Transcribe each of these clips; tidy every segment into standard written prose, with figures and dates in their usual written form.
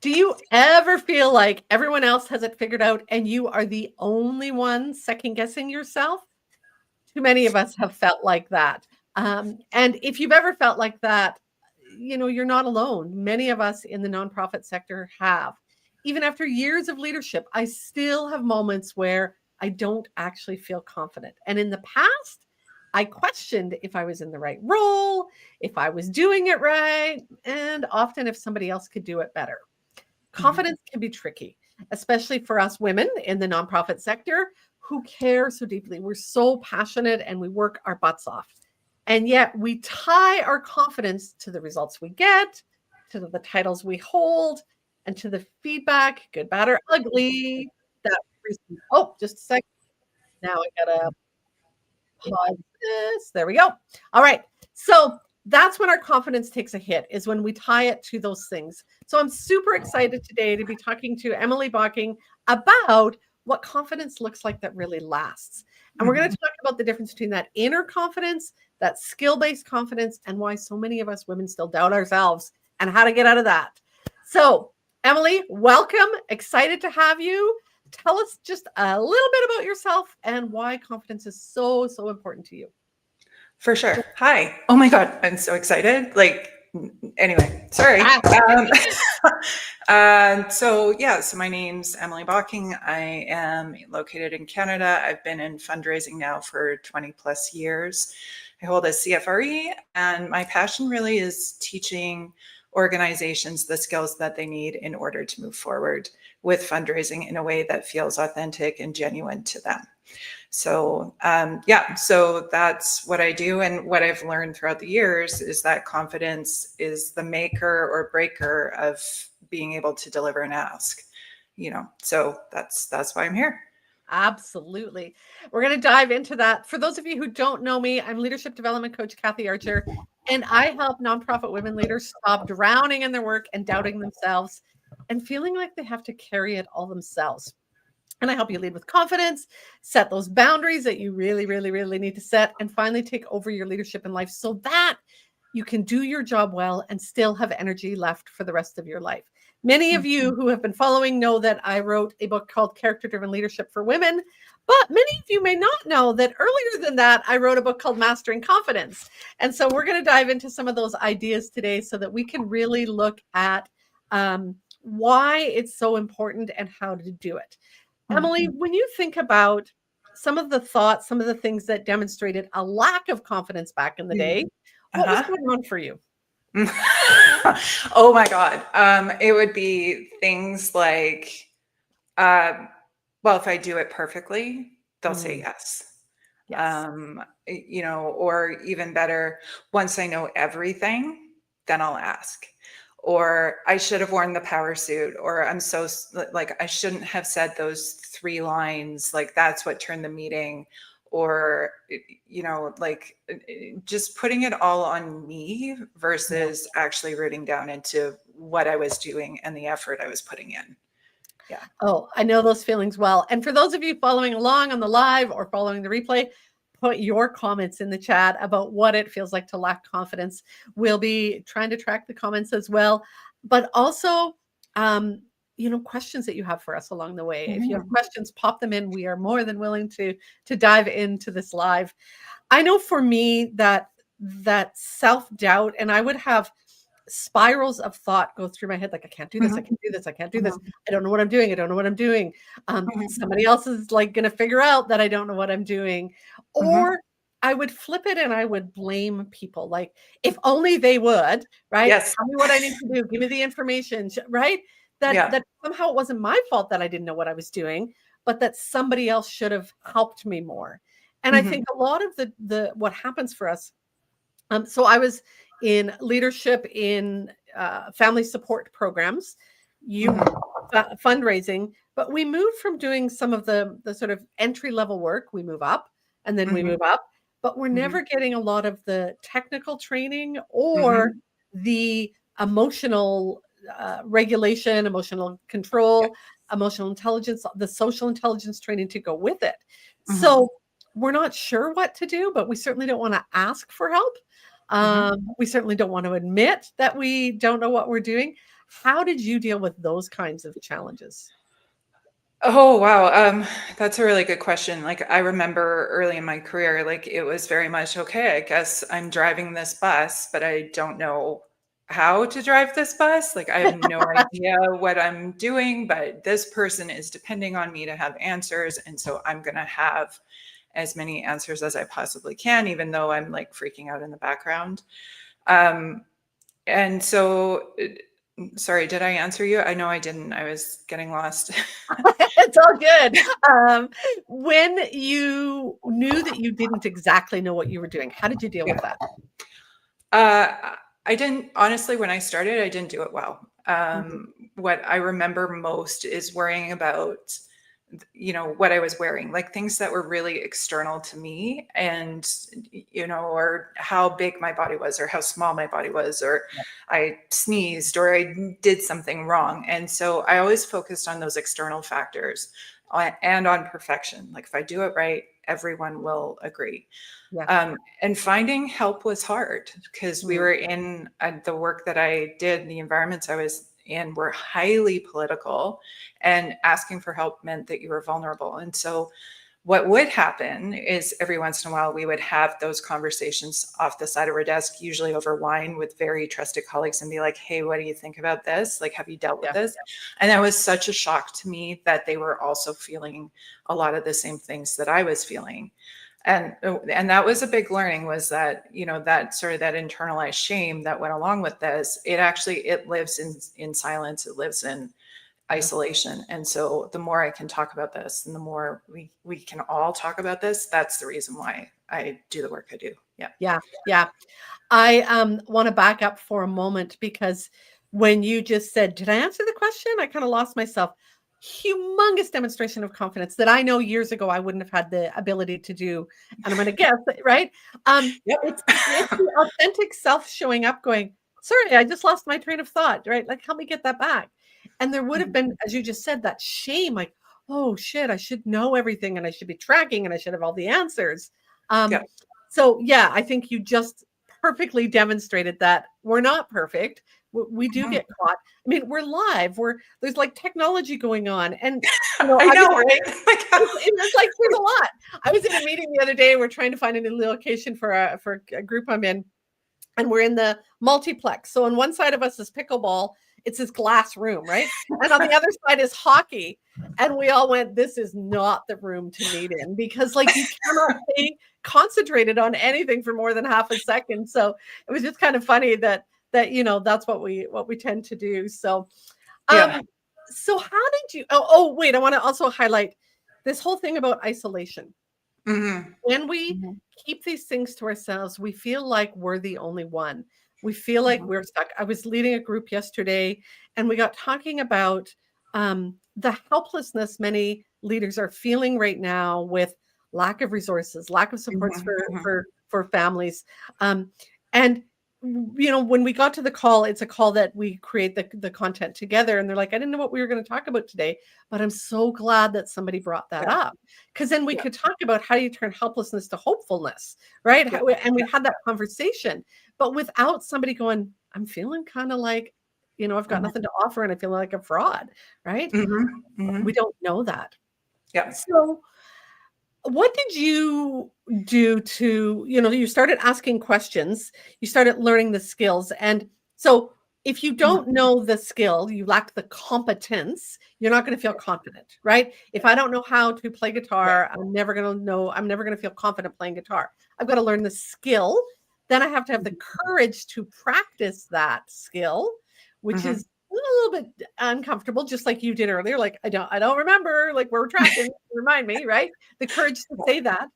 Do you ever feel like everyone else has it figured out and you are the only one second guessing yourself? Too many of us have felt like that. And if you've ever felt like that, you're not alone. Many of us in the nonprofit sector have. Even after years of leadership, I still have moments where I don't actually feel confident. And in the past, I questioned if I was in the right role, if I was doing it right, and often if somebody else could do it better. Confidence can be tricky, especially for us women in the nonprofit sector who care so deeply. We're so passionate and we work our butts off. And yet we tie our confidence to the results we get, to the titles we hold, and to the feedback, good, bad, or ugly, that oh, just a second. Now I gotta pause this. There we go. All right. So that's when our confidence takes a hit, is when we tie it to those things. So I'm super excited today to be talking to Emily Bocking about what confidence looks like that really lasts. And we're going to talk about the difference between that inner confidence, that skill-based confidence, and why so many of us women still doubt ourselves and how to get out of that. So Emily, welcome. Excited to have you. Tell us just a little bit about yourself and why confidence is so, so important to you. For sure. Hi. Oh my God. I'm so excited. Anyway, sorry. So my name's Emily Bocking. I am located in Canada. I've been in fundraising now for 20 plus years. I hold a CFRE, and my passion really is teaching organizations the skills that they need in order to move forward with fundraising in a way that feels authentic and genuine to them. So so that's what I do. And what I've learned throughout the years is that confidence is the maker or breaker of being able to deliver an ask, so that's why I'm here. Absolutely. We're going to dive into that. For those of you who don't know me, I'm leadership development coach Kathy Archer, and I help nonprofit women leaders stop drowning in their work and doubting themselves and feeling like they have to carry it all themselves. And I help you lead with confidence, set those boundaries that you really, really, really need to set, and finally take over your leadership in life so that you can do your job well and still have energy left for the rest of your life. Many of you who have been following know that I wrote a book called Character-Driven Leadership for Women, but many of you may not know that earlier than that, I wrote a book called Mastering Confidence. And so we're going to dive into some of those ideas today so that we can really look at why it's so important and how to do it. Emily, when you think about some of the thoughts, some of the things that demonstrated a lack of confidence back in the day, what was going on for you? Oh my God. It would be things like, well, if I do it perfectly, they'll say yes. Or even better, once I know everything, then I'll ask. Or I should have worn the power suit, or I shouldn't have said those 3 lines. That's what turned the meeting. Or, just putting it all on me versus actually rooting down into what I was doing and the effort I was putting in. Yeah. Oh, I know those feelings well. And for those of you following along on the live or following the replay, put your comments in the chat about what it feels like to lack confidence. We'll be trying to track the comments as well, but also, questions that you have for us along the way. If you have questions, pop them in. We are more than willing to dive into this live. I know for me that self-doubt, and I would have spirals of thought go through my head, like, I can't do this, I can't do this, I can't do this. I don't know what I'm doing. I don't know what I'm doing. Somebody else is going to figure out that I don't know what I'm doing. Or I would flip it and I would blame people. Like, if only they would, right? Yes. Tell me what I need to do. Give me the information, right? That somehow it wasn't my fault that I didn't know what I was doing, but that somebody else should have helped me more. And I think a lot of the what happens for us. So I was in leadership in family support programs, fundraising, but we moved from doing some of the sort of entry level work. We move up and then we move up, but we're never getting a lot of the technical training or the emotional regulation, emotional control, emotional intelligence, the social intelligence training to go with it. So we're not sure what to do, but we certainly don't want to ask for help. We certainly don't want to admit that we don't know what we're doing. How did you deal with those kinds of challenges? Oh, wow. That's a really good question. Like, I remember early in my career, like, it was very much, okay, I guess I'm driving this bus, but I don't know how to drive this bus. Like, I have no idea what I'm doing, but this person is depending on me to have answers. And so I'm going to have as many answers as I possibly can, even though I'm like freaking out in the background. Um, and so, sorry, did I answer you? I know I didn't. I was getting lost. It's all good. When you knew that you didn't exactly know what you were doing, how did you deal Yeah. with that? I didn't, honestly, when I started, I didn't do it well. Mhm. What I remember most is worrying about, what I was wearing, like things that were really external to me and, or how big my body was or how small my body was, or Yeah. I sneezed or I did something wrong. And so I always focused on those external factors and on perfection. Like if I do it right, everyone will agree. Yeah. And finding help was hard because we Mm. were in the work that I did, the environments I was in were highly political, and asking for help meant that you were vulnerable. And so, what would happen is every once in a while we would have those conversations off the side of our desk, usually over wine with very trusted colleagues, and be like, hey, what do you think about this? Like, have you dealt with Yeah. this? And that was such a shock to me that they were also feeling a lot of the same things that I was feeling. And that was a big learning, was that that sort of that internalized shame that went along with this, it lives in silence, it lives in Yeah. isolation. And so the more I can talk about this and the more we can all talk about this, that's the reason why I do the work I do. Yeah. Yeah. Yeah. I want to back up for a moment because when you just said, "Did I answer the question?" I kind of lost myself. Humongous demonstration of confidence that I know years ago I wouldn't have had the ability to do, and I'm going to guess right. Yep. It's the authentic self showing up, going, "Sorry, I just lost my train of thought." Right? Like, help me get that back. And there would have Mhm. been, as you just said, that shame, like, "Oh shit, I should know everything, and I should be tracking, and I should have all the answers." Yeah. Um, so yeah, I think you just perfectly demonstrated that we're not perfect. We do Mhm. get caught. I mean, we're live. There's like technology going on, and I I was know, right? Like, it's like there's a lot. I was in a meeting the other day. We're trying to find a new location for a group I'm in, and we're in the multiplex. So on one side of us is pickleball. It's this glass room, right? And on the other side is hockey. And we all went, this is not the room to meet in because like you cannot stay concentrated on anything for more than half a second. So it was just kind of funny that that's what we tend to do. So yeah. um so how did you oh wait, I want to also highlight this whole thing about isolation. Hmm. When we Hmm. keep these things to ourselves, we feel like we're the only one. We feel like Hmm. we're stuck. I was leading a group yesterday and we got talking about the helplessness many leaders are feeling right now with lack of resources, lack of supports Hmm. for Hmm. for for families. And when we got to the call, it's a call that we create the content together. And they're like, I didn't know what we were going to talk about today, but I'm so glad that somebody brought that Yeah. up because then we Yeah. could talk about how do you turn helplessness to hopefulness, right? Yeah. And we had that conversation, but without somebody going, I'm feeling kind of like, I've got Hmm. nothing to offer and I feel like a fraud, right? Hmm. Hmm. We don't know that. Yeah. So what did you do to, you started asking questions, you started learning the skills. And so if you don't know the skill, you lack the competence, you're not going to feel confident, right? If I don't know how to play Right. guitar, I'm never going to feel confident playing guitar. I've got to learn the skill. Then I have to have the courage to practice that skill, which Hmm. is a little bit uncomfortable, just like you did earlier. Like, I don't remember, like we're tracking, remind me, right? The courage to say that.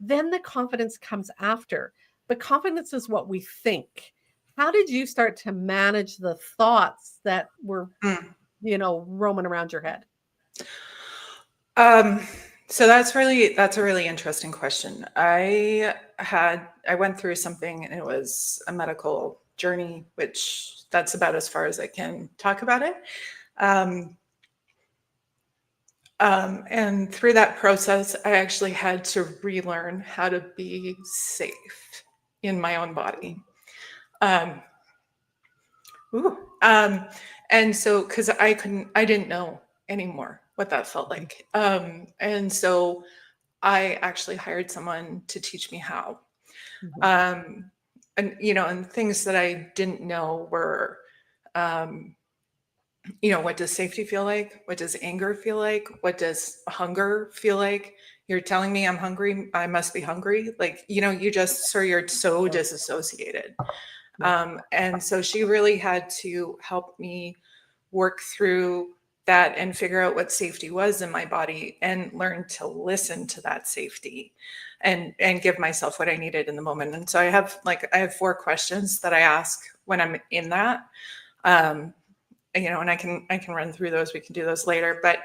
Then the confidence comes after. But confidence is what we think. How did you start to manage the thoughts that were, Mm. roaming around your head? Um, so that's a really interesting question. I went through something, and it was a medical journey, which that's about as far as I can talk about it. Um, and through that process, I actually had to relearn how to be safe in my own body. Um, Ooh. And so, because I didn't know anymore what that felt like. And so I actually hired someone to teach me how. Mhm. Um, and, and things that I didn't know were, um, what does safety feel like? What does anger feel like? What does hunger feel like? You're telling me I'm hungry. I must be hungry. Like, you're so Yeah. disassociated. Yeah. And so she really had to help me work through that and figure out what safety was in my body and learn to listen to that safety and give myself what I needed in the moment. And so I have 4 questions that I ask when I'm in that. Um, and I can run through those. We can do those later. But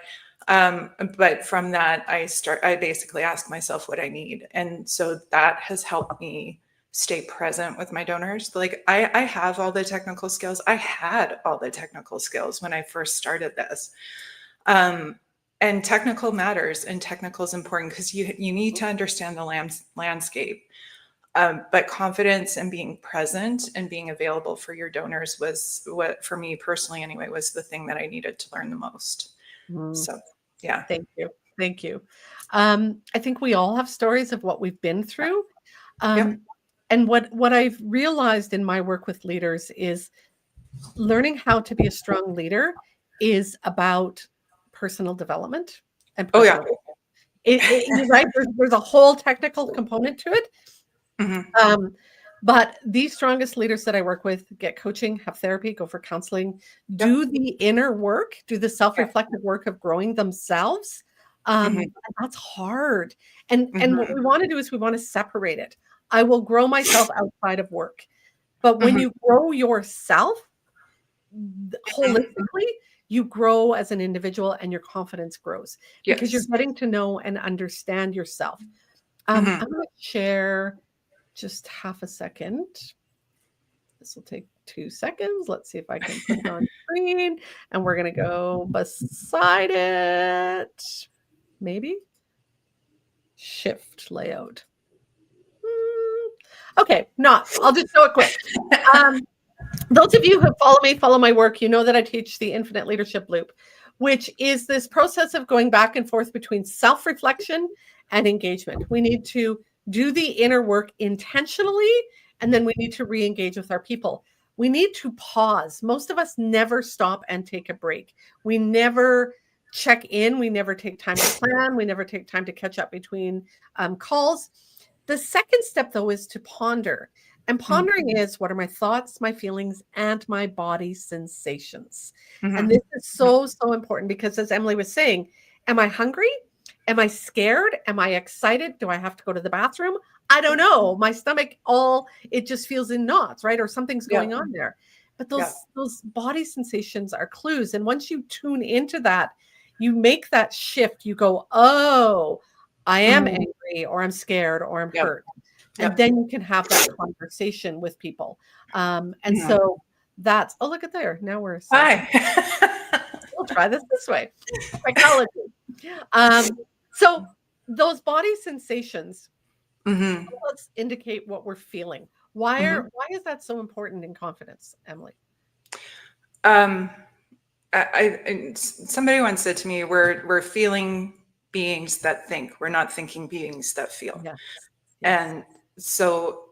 from that, I basically ask myself what I need. And so that has helped me stay present with my donors. Like I have all the technical skills. I had all the technical skills when I first started this. Um, and technical matters and technical is important because you need to understand the landscape. But confidence and being present and being available for your donors was what, for me personally anyway, was the thing that I needed to learn the most. Mm, So, yeah. thank you. Thank you. I think we all have stories of what we've been through. Yep. Um, and what I've realized in my work with leaders is learning how to be a strong leader is about personal development and Oh, yeah. personal. You're right. There's a whole technical component to it. Hmm. Um, but the strongest leaders that I work with get coaching, have therapy, go for counseling, Yep. do the inner work, do the Yep. self-reflective work of growing themselves. Hmm. And that's hard. And what we Hmm. want to do is we want to separate it. I will grow myself outside of work. But when Hmm. you grow yourself Hmm. holistically, you grow as an individual and your confidence grows because you're Yes. getting to know and understand yourself. Hmm. I'm going to share just half a second. This will take 2 seconds. Let's see if I can put it on screen, and we're gonna go beside it. Maybe? Shift layout. Okay, not. I'll just show it quick. Um, those of you who follow me, follow my work, you know that I teach the infinite leadership loop, which is this process of going back and forth between self-reflection and engagement. We need to do the inner work intentionally, and then we need to re-engage with our people. We need to pause. Most of us never stop and take a break. We never check in. We never take time to plan. We never take time to catch up between calls. The second step, though, is to ponder. And pondering is, what are my thoughts, my feelings, and my body sensations? And Hmm. this is so, so important because, as Emily was saying, am I hungry? Am I scared? Am I excited? Do I have to go to the bathroom? I don't know. My stomach, it just feels in knots, right? Or something's Yeah. going on there. But Yeah. those body sensations are clues. And once you tune into that, you make that shift. You go, oh, I am Hmm. angry, or I'm scared, or I'm Yep. hurt. And Yep. then you can have that conversation with people. And Hmm. so oh, look at there. Now we're Hi. we'll try this way. Psychology. Um, so those body sensations Hmm. help us indicate what we're feeling. Hmm. Why is that so important in confidence, Emily? Um, and somebody once said to me, we're feeling beings that think. We're not thinking beings that feel. Yes. Yes. And so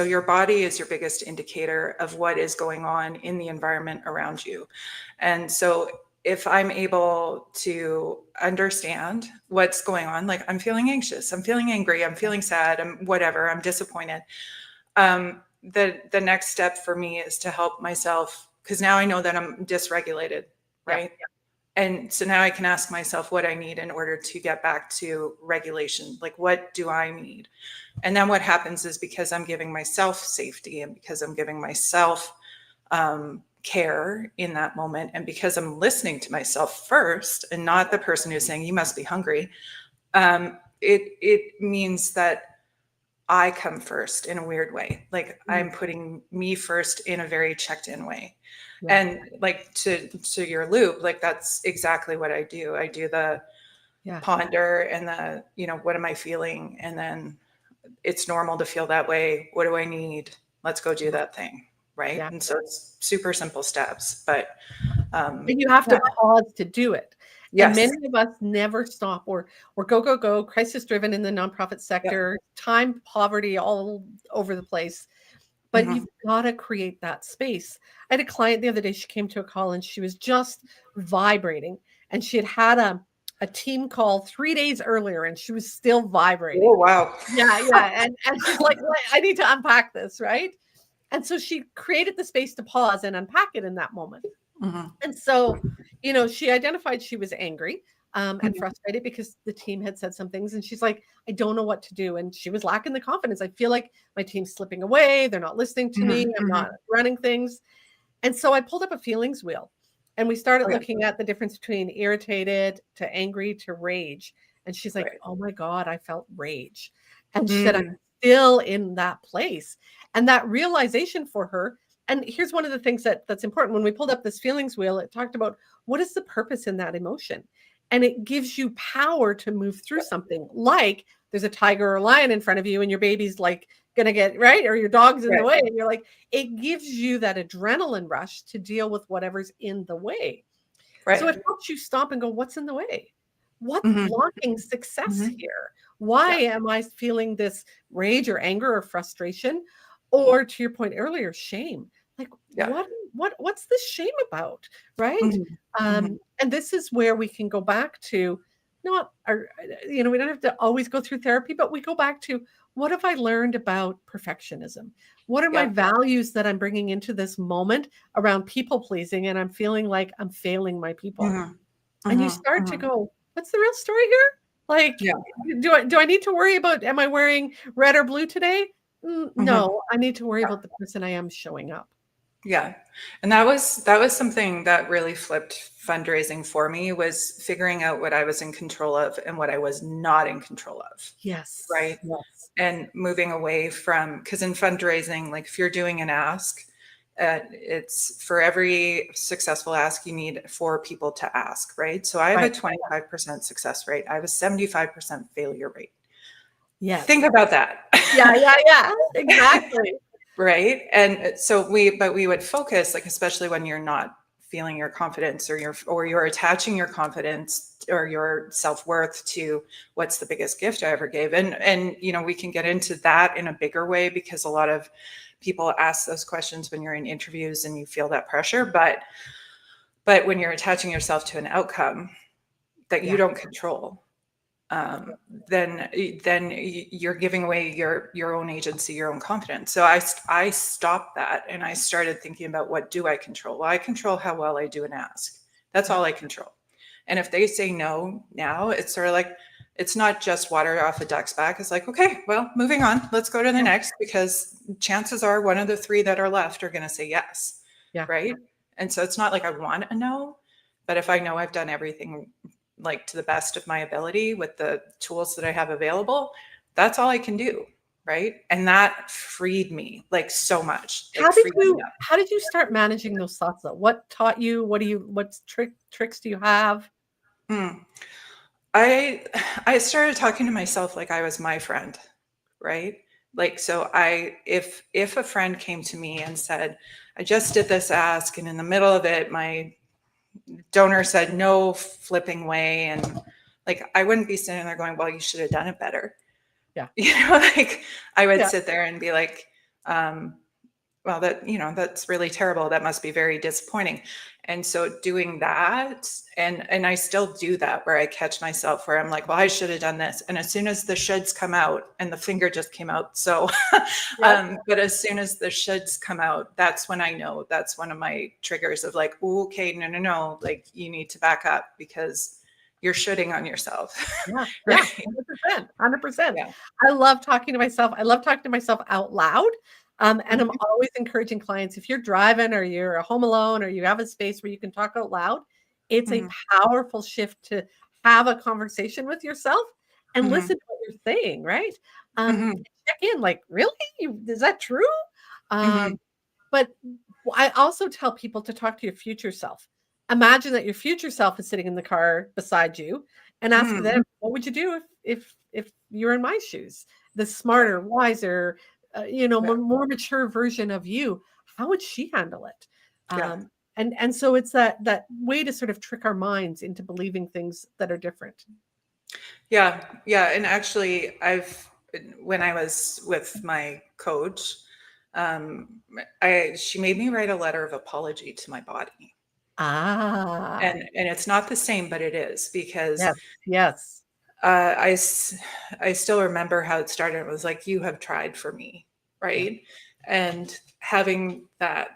your body is your biggest indicator of what is going on in the environment around you. And so if I'm able to understand what's going on, like I'm feeling anxious, I'm feeling angry, I'm feeling sad, I'm whatever, I'm disappointed. The next step for me is to help myself, because now I know that I'm dysregulated, Yeah. right? And so now I can ask myself what I need in order to get back to regulation. Like, what do I need? And then what happens is, because I'm giving myself safety and because I'm giving myself care in that moment, and because I'm listening to myself first and not the person who's saying, you must be hungry, it means that I come first in a weird way. Like Mm, I'm putting me first in a very checked in way. yeah. And like to your loop, like that's exactly what I do. I do the Yeah. ponder and what am I feeling? And then it's normal to feel that way. What do I need? Let's go do that thing. right? Yeah. And so it's super simple steps, but And you have yeah, to pause to do it. And yes, many of us never stop or go, go, go, crisis driven in the nonprofit yep, sector, time poverty all over the place. But hmm you've got to create that space. I had a client the other day, she came to a call and she was just vibrating. And she had had a team call 3 days earlier and she was still vibrating. oh wow, Yeah, yeah. And she's like, "Well, I need to unpack this, right?" And so she created the space to pause and unpack it in that moment. hmm And so, she identified she was angry, and hmm frustrated because the team had said some things, and she's like, "I don't know what to do," and she was lacking the confidence. "I feel like my team's slipping away, they're not listening to me, hmm I'm not hmm running things." And so I pulled up a feelings wheel, and we started okay, looking at the difference between irritated to angry to rage, and she's like, right, "Oh my god, I felt rage." And she said, "I'm mm, still in that place." And that realization for her, and here's one of the things that's important. When we pulled up this feelings wheel, it talked about what is the purpose in that emotion? And it gives you power to move through something, like there's a tiger or a lion in front of you and your baby's like gonna get right, or your dog's in the right, way, and you're like, it gives you that adrenaline rush to deal with whatever's in the way. So right, it helps you stop and go, what's in the way? What's hmm blocking success hmm here? Why yeah, am I feeling this rage or anger or frustration? Or to your point earlier, shame. Like yeah, what's this shame about? Right? hmm hmm And this is where we can go back to not our, we don't have to always go through therapy, but we go back to what have I learned about perfectionism? What are my yeah, values that I'm bringing into this moment around people pleasing? And I'm feeling like I'm failing my people. hmm And you hmm start to hmm go, what's the real story here? Like, yeah, do I need to worry about, am I wearing red or blue today? hmm No, I need to worry about the person I am showing up. yeah. And that was something that really flipped fundraising for me, was figuring out what I was in control of and what I was not in control of, Yes. right? Yes. And moving away from, because in fundraising, like if you're doing an ask, it's for every successful ask, you need 4 people to ask, right? So I have a Right. 25% success rate. I have a 75% failure rate. Think Yes. about that. Yeah, yeah, yeah. Exactly. Right. And so we would focus, like, especially when you're not feeling your confidence, or you're attaching your confidence or your self-worth to what's the biggest gift I ever gave. And we can get into that in a bigger way, because a lot of people ask those questions when you're in interviews and you feel that pressure. But when you're attaching yourself to an outcome that you Yeah. don't control, um, then you're giving away your own agency, your own confidence. So I stopped that, and I started thinking about, what do I control? Well, I control how well I do an ask. That's Yeah. all I control. And if they say no now, it's sort of like, it's not just water off a duck's back. It's like, okay, well, moving on. Let's go to the Yeah. next, because chances are one of the 3 that are left are going to say yes, Yeah. right? And so it's not like I want a no, but if I know I've done everything, like, to the best of my ability with the tools that I have available, that's all I can do. Right. And that freed me, like, so much, How like did freed me you up. how did you start managing those thoughts though? What taught you? What tricks do you have? Mm. I I started talking to myself like I was my friend, right? Like, so if a friend came to me and said, I just did this ask, and in the middle of it, my donor said no flipping way, and, like, I wouldn't be sitting there going, well, you should have done it better. Yeah. Like, I would Yeah. sit there and be like, um, well, that's really terrible. That must be very disappointing. And so doing that, and I still do that, where I catch myself where I'm like, well, I should have done this. And as soon as the shoulds come out, and the finger just came out. So, Yep. but as soon as the shoulds come out, that's when I know, that's one of my triggers of like, "Ooh, okay, no, no, no, like, you need to back up, because you're shoulding on yourself." Yeah, yeah, Right. 100%, 100%. Yeah. I love talking to myself. I love talking to myself out loud, and I'm Mhm, always encouraging clients, if you're driving or you're home alone or you have a space where you can talk out loud, it's a mhm, powerful shift to have a conversation with yourself and mhm, listen to what you're saying, right? mhm, Check in, like, "Really? Is that true?" mhm, Um but I also tell people to talk to your future self. Imagine that your future self is sitting in the car beside you and ask mhm. them, what would you do if you're in my shoes? The Right, smarter, wiser, right. more mature version of you. how would she handle it? Yeah. And so it's that way to sort of trick our minds into believing things that are different. Yeah. Yeah. And actually, when I was with my coach, she made me write a letter of apology to my body. Ah, And it's not the same, but it is because yes, yes, uh, I, s- I still remember how it started. It was like, you have tried for me, yeah, right? And having that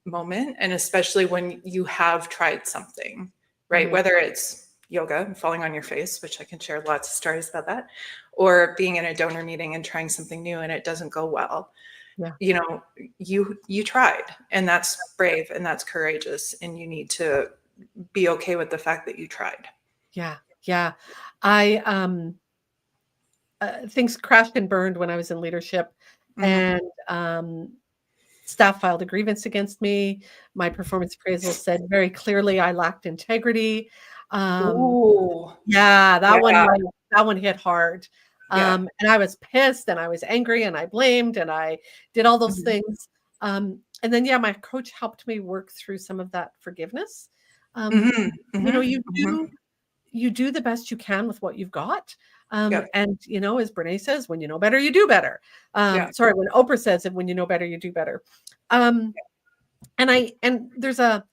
moment, and especially when you have tried something, right? mhm, Whether it's yoga and falling on your face, which I can share lots of stories about that, or being in a donor meeting and trying something new and it doesn't go well, yeah, you know, you tried, and that's brave and that's courageous, and you need to be okay with the fact that you tried. yeah, yeah. I things crashed and burned when I was in leadership, Hmm. and staff filed a grievance against me. My performance appraisal said very clearly I lacked integrity. Um, Ooh, yeah, yeah, that one hit hard. yeah. And I was pissed and I was angry and I blamed and I did all those Mhm, things. And then yeah, my coach helped me work through some of that forgiveness. Um, mhm, you know, mhm, mhm. you do the best you can with what you've got. Yeah, And you know, as Brene says, when you know better, you do better. yeah. Sorry, when Oprah says it, when you know better, you do better. Um, and there's a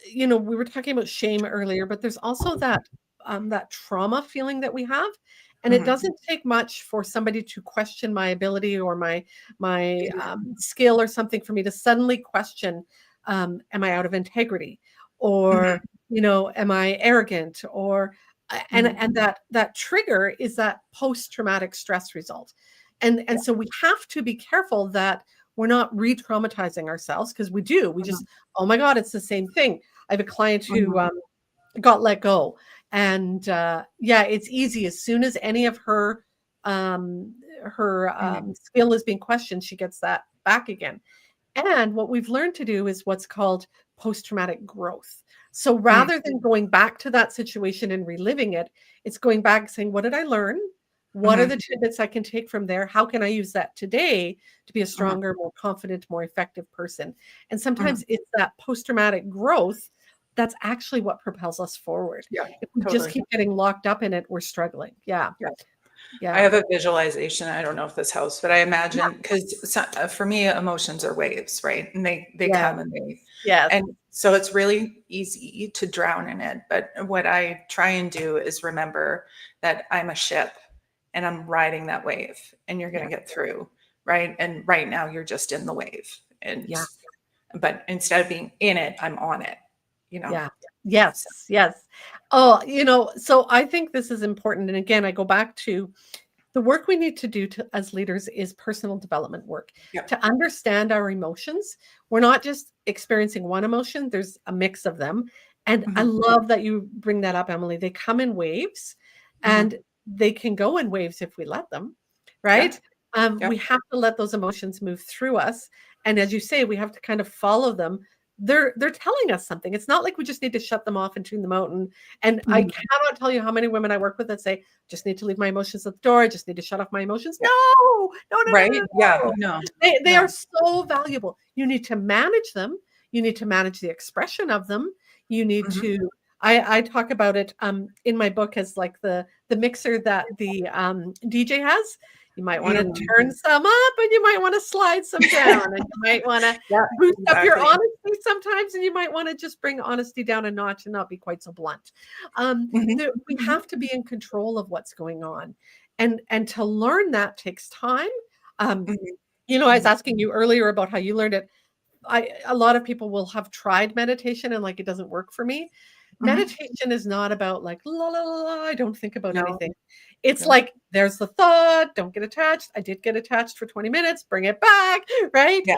you know, we were talking about shame earlier, but there's also that trauma feeling that we have, and it Mhm. doesn't take much for somebody to question my ability or my skill or something for me to suddenly question, am I out of integrity, or Mhm, you know, am I arrogant, or mhm. and that trigger is that post traumatic stress result, Yeah. and so we have to be careful that we're not re-traumatizing ourselves because we do. We Mhm, just, oh my God, it's the same thing. I have a client who mhm, got let go, and yeah, it's easy. As soon as any of um, her mhm, skill is being questioned, she gets that back again. And what we've learned to do is what's called post traumatic growth. So mhm, rather than going back to that situation and reliving it, it's going back and saying, what did I learn? What are mhm, the tidbits I can take from there? How can I use that today to be a mhm, stronger, more confident, more effective person? And mhm. sometimes it's that post traumatic growth that's actually what propels us forward. Yeah, If we just totally. keep getting locked up in it, we're struggling. Yeah. Yeah. I Yeah. have a visualization. I don't know if this helps, but I Yeah. imagine because for me, emotions are waves, right? And they Yeah. come and they, Yes. and so it's really easy to drown in it. But what I try and do is remember that I'm a ship and I'm riding that wave, and you're going Yeah. to get through, right? And right now you're just in the wave, and Yeah. but instead of being in it, I'm on it, you know. Yeah. So, Yes, yes. Oh, you know, so I think this is important. And again, I go back to the work we need to do as leaders is personal development work yeah. to understand our emotions. We're not just experiencing one emotion, there's a mix of them. And I Hmm. love that you bring that up, Emily. They come in waves Hmm. and they can go in waves if we let them, Yeah. right? Yeah. We have to let those emotions move through us. And as you say, we have to kind of follow them. They're telling us something. It's not like we just need to shut them off and tune them out. And I Mhm. cannot tell you how many women I work with that say, just need to leave my emotions at the door. I just need to shut off my emotions. Yeah. No, no, no, no, Right. no, Yeah. no. No. They are No. so valuable. You need to manage them. You need to manage the expression of them. You need Hmm. to. I talk about it in my book as like the mixer that the DJ has. You might want to Mm. turn some up and you might want to slide some down, and you might want to Yeah. boost up your Exactly. honesty sometimes, and you might want to just bring honesty down a notch and not be quite so blunt. Hmm. We Hmm. have to be in control of what's going on, and to learn that takes time. Um, Hmm. you know, I was Hmm. asking you earlier about how you learned it. A lot of people will have tried meditation and like it doesn't work for me. Hmm. Meditation is not about like la la la, la, I don't think about No. anything. It's No. like there's the thought, don't get attached. I did get attached for 20 minutes, bring it back, right? Yeah.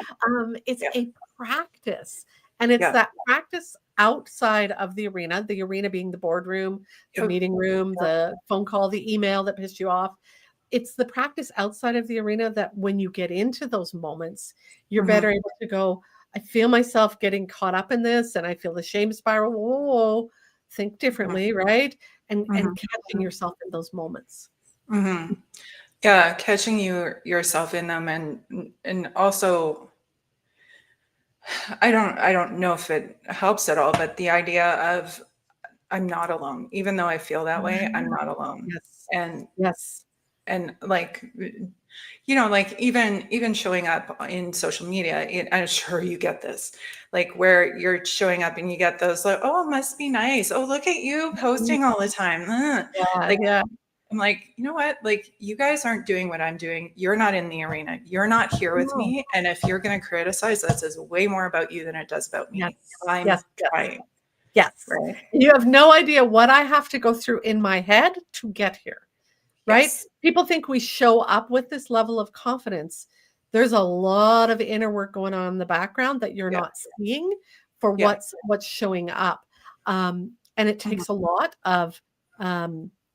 It's Yeah. a practice. And it's Yeah. that practice outside of the arena being the boardroom, the Yeah. meeting room, the phone call, the email that pissed you off. It's the practice outside of the arena that when you get into those moments, you're Hmm. better able to go, I feel myself getting caught up in this and I feel the shame spiral. Whoa, whoa, whoa. Think Hmm. differently, right? And Hmm. catching yourself in those moments. Hmm. Yeah. Catching yourself in them, and also I don't know if it helps at all, but the idea of I'm not alone. Even though I feel that way, I'm not alone. Yes. And Yes. like, like even showing up in social media, I'm sure you get this, like where you're showing up and you get those like, oh, it must be nice. Oh, look at you posting all the time. Yeah, Like, yeah. I'm like, you know what? Like, you guys aren't doing what I'm doing. You're not in the arena. You're not here with No. me. And if you're going to criticize, that says way more about you than it does about Yes. me. I'm Yes. Yes. trying, Yes. right? You have no idea what I have to go through in my head to get here, right? Yes. People think we show up with this level of confidence. There's a lot of inner work going on in the background that you're Yeah. not seeing for Yeah. what's showing up. And it Mhm. takes a lot of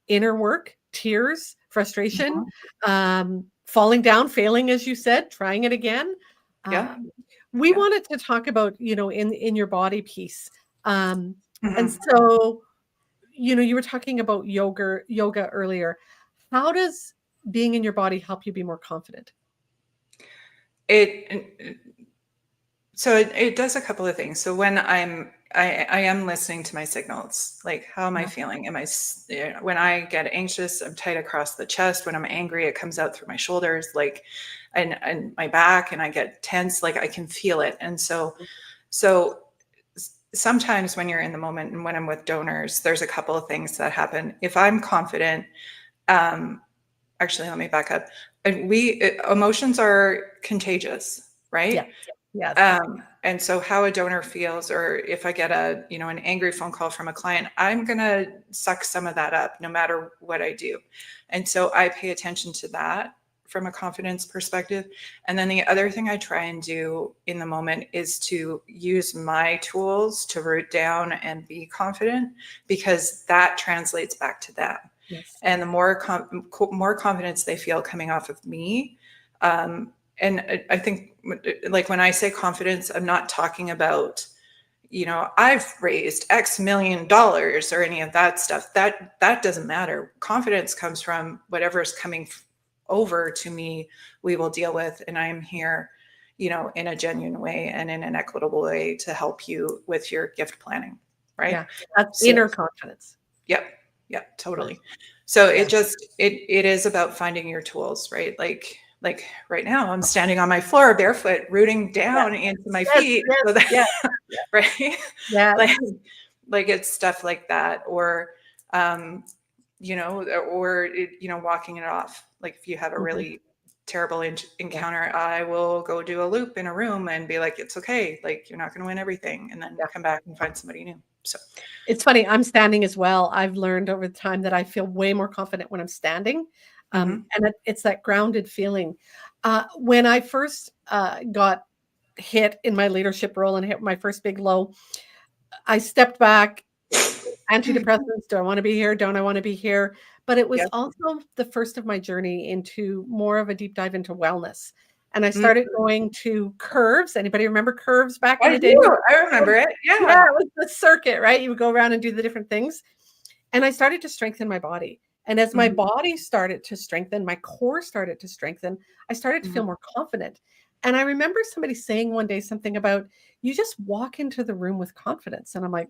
inner work, tears, frustration, Mhm. falling down, failing, as you said, trying it again. Yeah. Um, we Yeah. wanted to talk about, in your body piece. Um, and Mhm. so, you were talking about yoga earlier. How does being in your body help you be more confident? It so it does a couple of things. So when I am listening to my signals, like how am I Yeah. feeling? When I get anxious, I'm tight across the chest. When I'm angry, it comes out through my shoulders, like and my back, and I get tense, like I can feel it. And so sometimes when you're in the moment and when I'm with donors, there's a couple of things that happen. If I'm confident, um, actually, let me back up. Emotions are contagious, Yeah. right? Yes. And so how a donor feels, or if I get an angry phone call from a client, I'm going to suck some of that up no matter what I do. And so I pay attention to that from a confidence perspective. And then the other thing I try and do in the moment is to use my tools to root down and be confident, because that translates back to them. Yes. And the more confidence they feel coming off of me, and I think, like, when I say confidence, I'm not talking about, I've raised X million dollars or any of that stuff. That doesn't matter. Confidence comes from whatever is coming over to me, we will deal with. And I'm here, in a genuine way and in an equitable way to help you with your gift planning. Right. Yeah. That's So, inner confidence. yep. Yep. Yes. Totally. So Yes. it is about finding your tools, right? Like right now, I'm standing on my floor barefoot, rooting Yes. down into my Yes. feet, Yes. so that Yes. right, like Yes. like it's stuff like that, or walking it off. Like if you have a Mhm. really terrible Yeah. encounter, I will go do a loop in a room and be like, it's okay, like you're not going to win everything, and then Yeah. come back and find somebody new. So. It's funny, I'm standing as well. I've learned over time that I feel way more confident when I'm standing, Mm-hmm. and it's that grounded feeling. When I first, got hit in my leadership role and hit my first big low, I stepped back. Antidepressants, do I wanna be here? Don't I wanna be here? But it was Yep. also the first of my journey into more of a deep dive into wellness, and I Mm. started going to Curves. Anybody remember Curves back in I the day? do. I remember it. Yeah, Yeah. it was the circuit, right? You would go around and do the different things, and I started to strengthen my body, and as my Mhm. body started to strengthen, my core started to strengthen, I started to Mhm. feel more confident, and I remember somebody saying one day something about, "You just walk into the room with confidence," and I'm like,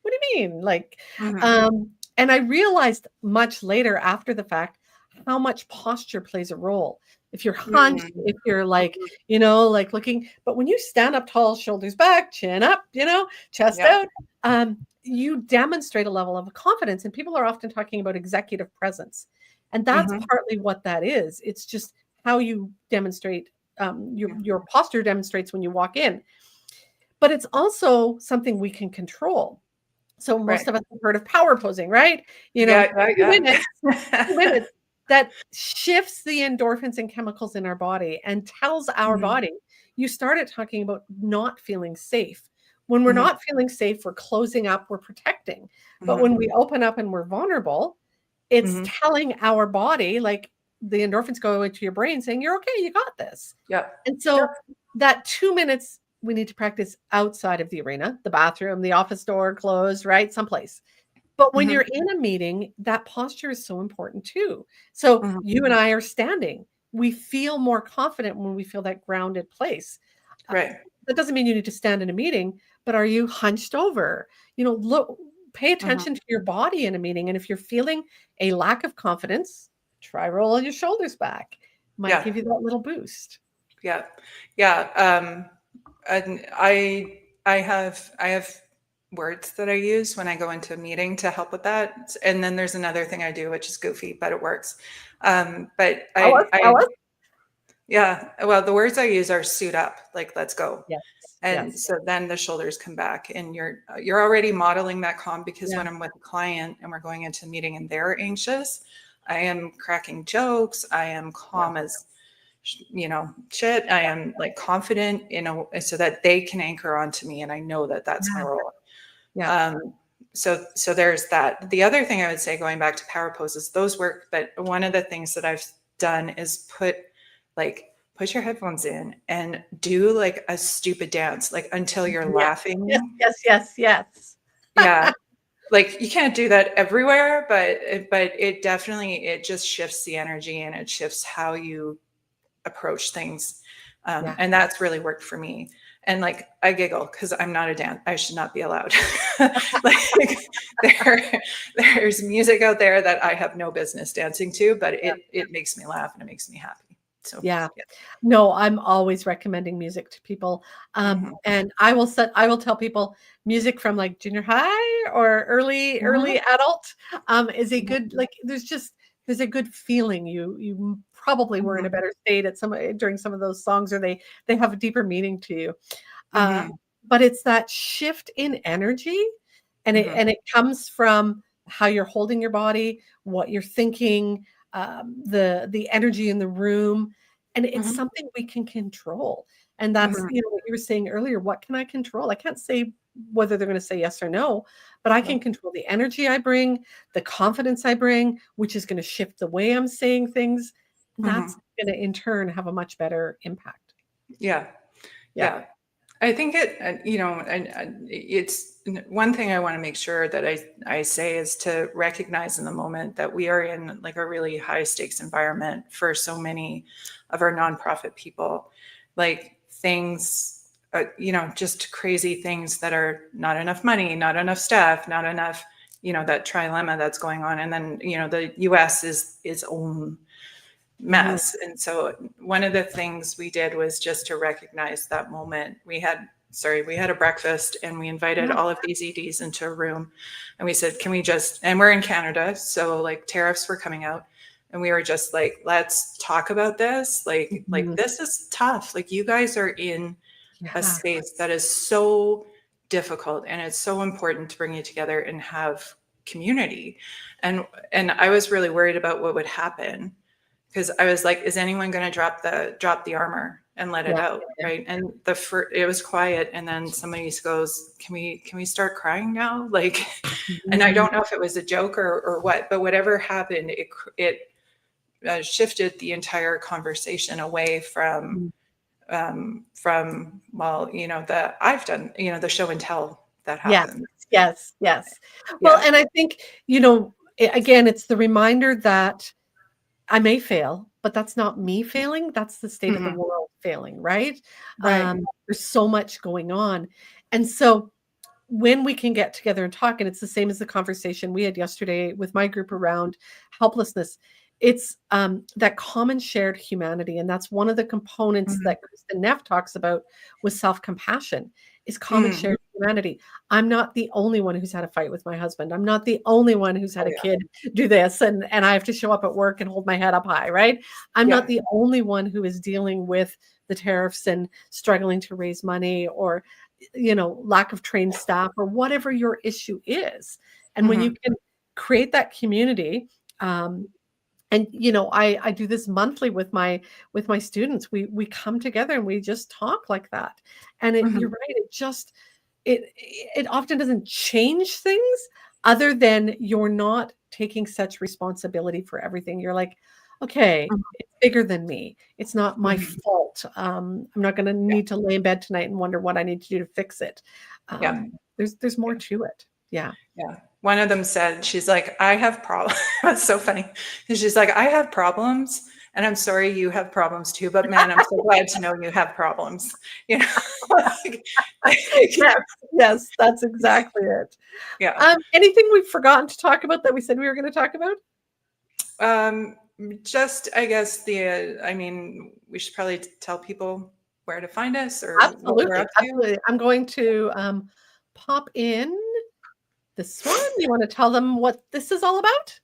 what do you mean? Like, Mhm. and I realized much later after the fact how much posture plays a role. If you're hunched, Mhm. if you're like, like looking, but when you stand up tall, shoulders back, chin up, chest Yeah. out, you demonstrate a level of confidence. And people are often talking about executive presence. And that's Mhm. partly what that is. It's just how you demonstrate, Yeah. your posture demonstrates when you walk in. But it's also something we can control. So most Right. of us have heard of power posing, right? Yeah, 2 yeah, minutes, 2 yeah. minutes. That shifts the endorphins and chemicals in our body and tells our Mhm. body, you started talking about not feeling safe. When we're Mhm. not feeling safe, we're closing up, we're protecting. But Mhm. when we open up and we're vulnerable, it's Mhm. telling our body, like the endorphins go into your brain saying, you're okay, you got this. Yep. And Yep. so that 2 minutes we need to practice outside of the arena, the bathroom, the office door closed, right? Someplace. But when Mhm. you're in a meeting, that posture is so important too. So Mhm. you and I are standing. We feel more confident when we feel that grounded place. Uh, Right. that doesn't mean you need to stand in a meeting, but are you hunched over? Look, pay Mhm. attention to your body in a meeting. And if you're feeling a lack of confidence, try rolling your shoulders back. Might Yeah. give you that little boost. Yeah. Yeah. And I have words that I use when I go into a meeting to help with that. And then there's another thing I do, which is goofy, but it works. But Tell us, I tell us. yeah, well, the words I use are suit up, like let's go. Yes, And yes, so then the shoulders come back and you're already modeling that calm because yeah, when I'm with a client and we're going into a meeting and they're anxious, I am cracking jokes. I am yeah, calm as shit. I am like confident, so that they can anchor onto me and I know that that's my yeah, role. yeah, Um, so there's that. The other thing I would say, going back to power poses, those work. But one of the things that I've done is put your headphones in and do like a stupid dance, like until you're yes, yes, laughing. yes, yes, yes. Yeah. Like you can't do that everywhere, but it just shifts the energy and it shifts how you approach things. Yeah, And that's really worked for me. And like I giggle because I'm not a dance. I should not be allowed. Like there's music out there that I have no business dancing to, but yeah, it makes me laugh and it makes me happy. So yeah. yeah. No, I'm always recommending music to people. Hmm. And I will tell people music from like junior high or early Hmm. adult is a good, Hmm. like there's a good feeling. You probably were in a Hmm. better state at some during some of those songs, or they have a deeper meaning to you. Uh, Hmm. but it's that shift in energy, and it Hmm. and it comes from how you're holding your body, what you're thinking, the energy in the room, and it's Hmm. something we can control. And that's, Hmm. what you were saying earlier, what can I control? I can't say whether they're going to say yes or no, but I can No. control the energy I bring, the confidence I bring, which is going to shift the way I'm saying things. And that's Hmm. going to in turn have a much better impact. Yeah. Yeah. Yeah. I think it's one thing I want to make sure that I say is to recognize in the moment that we are in like a really high stakes environment for so many of our nonprofit people, like things, just crazy things that are not enough money, not enough staff, not enough, that trilemma that's going on. And then, the US is its own Mhm. mess. And so one of the things we did was just to recognize that moment. We had a breakfast and we invited Yeah. all of these EDs into a room and we said, can we just, and we're in Canada, so like tariffs were coming out and we were just like, let's talk about this. Like Mhm. this is tough. Like you guys are in a Yeah. space that is so difficult and it's so important to bring you together and have community. And I was really worried about what would happen because I was like, is anyone going to drop the armor and let it Yeah. out, Yeah. right? And it was quiet, and then somebody goes, "Can we start crying now?" Like, and I Mhm. don't know if it was a joke or what, but whatever happened, it shifted the entire conversation away Mhm. well, the I've done, the show and tell that Yes, happened. yes, yes. Well, Yeah. and I think, again, it's the reminder that I may fail, but that's not me failing, that's the state of the Hmm. world failing, right? Right. There's so much going on. And so when we can get together and talk, and it's the same as the conversation we had yesterday with my group around helplessness, it's that common shared humanity. And that's one of the components Hmm. that Kristen Neff talks about with self-compassion is common Mm. shared humanity. I'm not the only one who's had a fight with my husband. I'm not the only one who's had Oh a yeah. kid do this and I have to show up at work and hold my head up high, right? I'm not Yeah. the only one who is dealing with the tariffs and struggling to raise money, or lack of trained staff, or whatever your issue is. And when you Hmm. can create that community, um, and I do this monthly with my students. We come together and we just talk like that. And you're Hmm. right, it often doesn't change things, other than you're not taking such responsibility for everything. You're like, okay, it's bigger than me. It's not my Hmm. fault. I'm not going to Yeah. need to lay in bed tonight and wonder what I need to do to fix it. Yeah. There's more Yeah. to it. Yeah. Yeah. One of them said, she's like, I have problems. It's so funny. And she's like, I have problems And I'm sorry you have problems too, but man, I'm so glad to know you have problems. You know, Yes, yes, that's exactly it. yeah. Anything we've forgotten to talk about that we said we were going to talk about? Just, I guess I mean, we should probably tell people where to find us or what we're Absolutely, up to. absolutely. I'm going to pop in this one. You want to tell them what this is all about?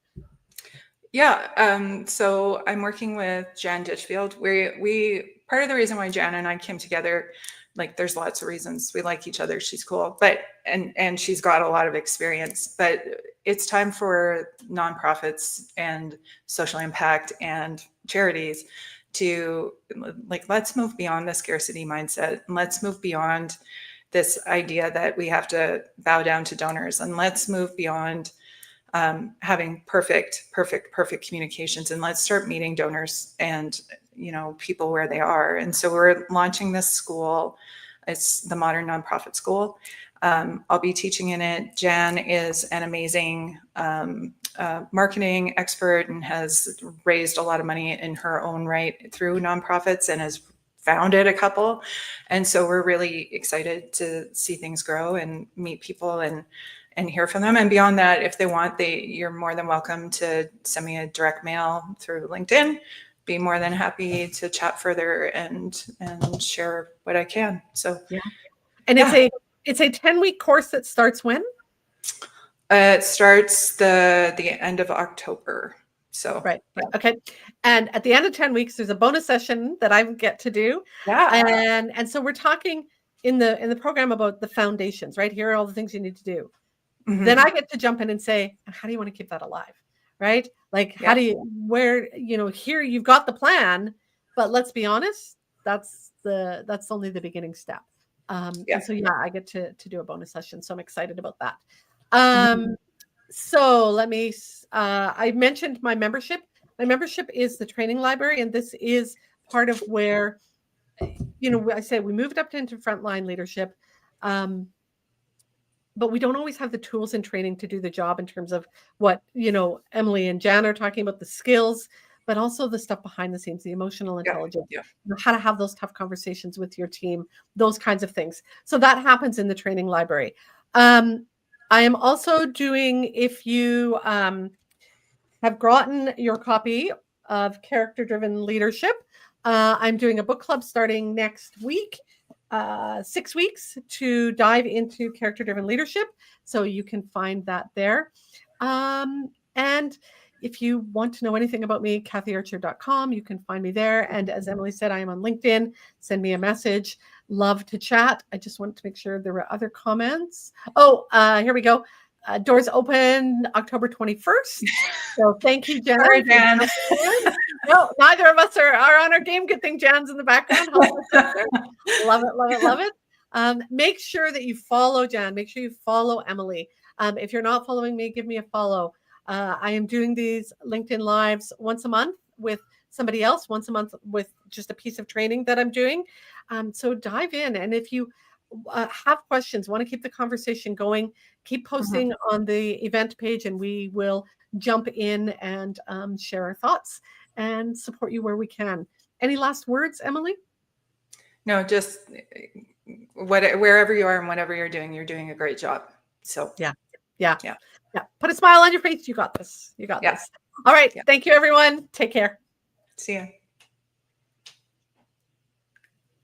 Yeah. So I'm working with Jan Ditchfield. We part of the reason why Jan and I came together, like there's lots of reasons. We like each other. She's cool, but and she's got a lot of experience. But it's time for nonprofits and social impact and charities to like let's move beyond the scarcity mindset and let's move beyond this idea that we have to bow down to donors, and let's move beyond having perfect communications, and let's start meeting donors and people where they are. And so we're launching this school. It's the Modern Nonprofit School. I'll be teaching in it. Jan is an amazing marketing expert and has raised a lot of money in her own right through nonprofits and has founded a couple. And so we're really excited to see things grow and meet people and hear from them. And beyond that, if they want, you're more than welcome to send me a direct mail through LinkedIn. Be more than happy to chat further and share what I can. So yeah, and it's a 10-week course that starts when? It starts the end of October. So right. Okay. And at the end of 10 weeks, there's a bonus session that I get to do. Yeah. And so we're talking in the program about the foundations, right? Here are all the things you need to do. Mm-hmm. Then I get to jump in and say, how do you want to keep that alive? Right? Like, how do you, here you've got the plan, but let's be honest, that's only the beginning step. And so, I get to do a bonus session. So I'm excited about that. So let me, I mentioned my membership. My membership is the training library. And this is part of where, I say we moved up into frontline leadership. But we don't always have the tools and training to do the job in terms of what, Emily and Jan are talking about, the skills, but also the stuff behind the scenes, the emotional intelligence, how to have those tough conversations with your team, those kinds of things. So that happens in the training library. I am also doing, if you have gotten your copy of Character-Driven Leadership, I'm doing a book club starting next week. 6 weeks to dive into character-driven leadership. So you can find that there. And if you want to know anything about me, kathyarcher.com, you can find me there. And as Emily said, I am on LinkedIn. Send me a message. Love to chat. I just wanted to make sure there were other comments. Oh, here we go. Doors open October 21st. So thank you, Jen. Sorry, Jan. No, neither of us are on our game. Good thing Jan's in the background. Love it, love it, love it. Make sure that you follow Jan. Make sure you follow Emily. If you're not following me, give me a follow. I am doing these LinkedIn Lives once a month with somebody else, once a month with just a piece of training that I'm doing. So dive in. And if you have questions, want to keep the conversation going, keep posting on the event page and we will jump in and share our thoughts and support you where we can. Any last words, Emily? No, just wherever you are and whatever you're doing a great job. So yeah. Put a smile on your face. You got this. All right. Yeah. Thank you, everyone. Take care. See ya.